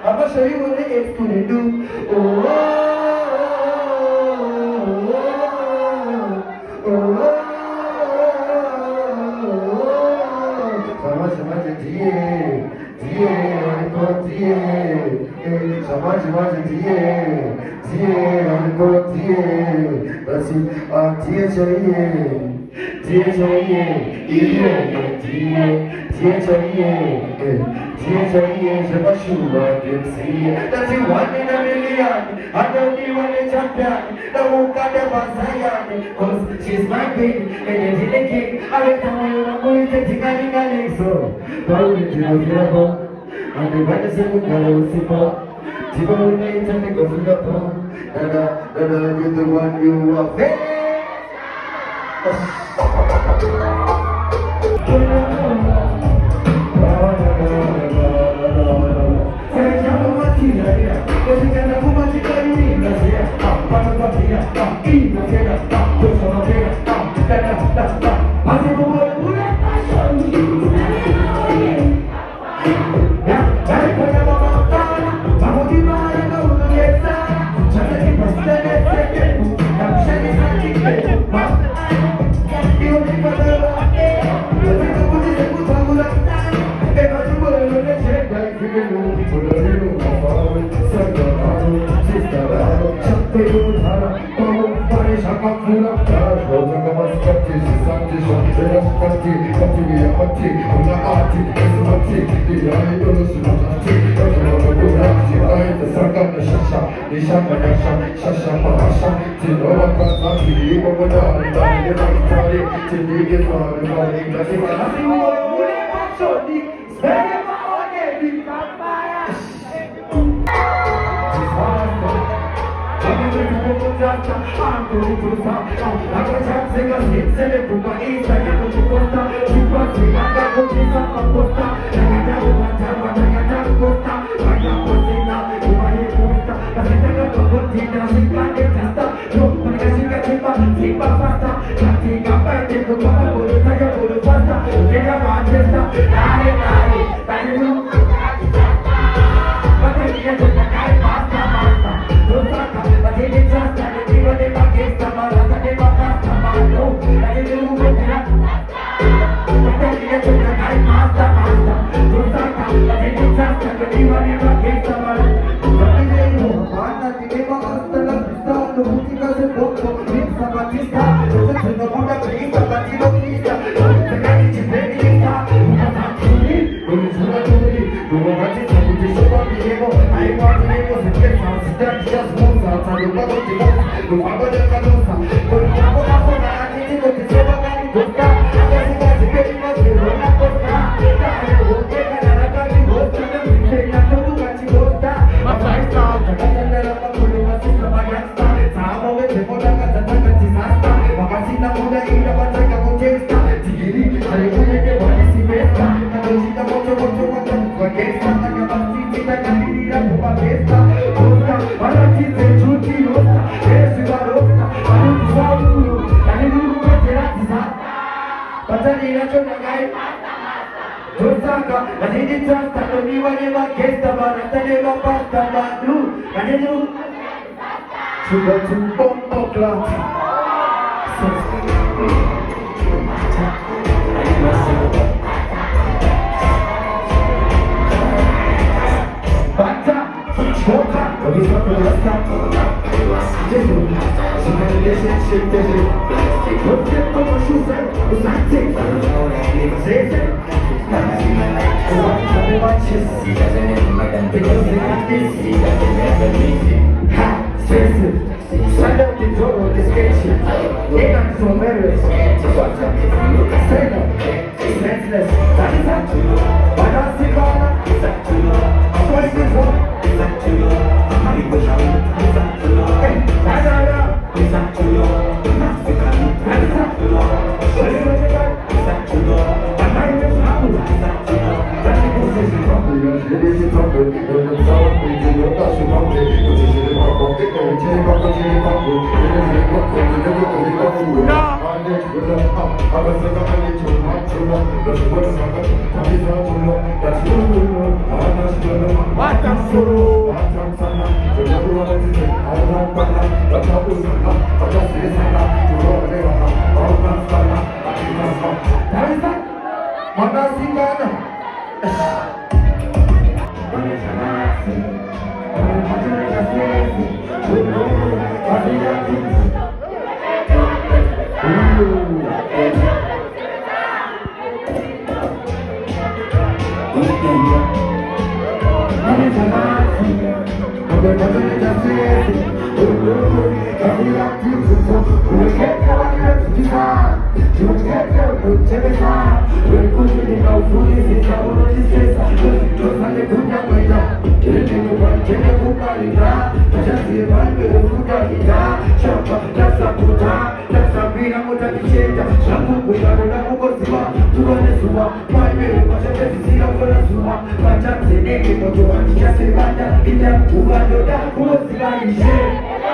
I'm gonna show you what it is to do. That's it, 1 in a million. I don't need one in champion. The who got the Zion. Cause she's my queen. And she's the king. I will tell you I'm going to take a so. Go into the beautiful. And the weather is a good simple. People will make time to go to the pond. And you're the one you are there. Just Tanzania tunagai Tusaka Manini trasta Toni wanema kesta Barata nema pasta Manu Manini Sugar to bombo clock Bata Boka Obisa Rasta Jesu Shit What's it for my shoes? What's that thing? Say it. Everybody watches. Because they got this. Ha! Stress it. Stand up the door of this kitchen. They got so married. Watch out. Stand up. Senseless. That is that. But I see Ghana. What is this one? Hey,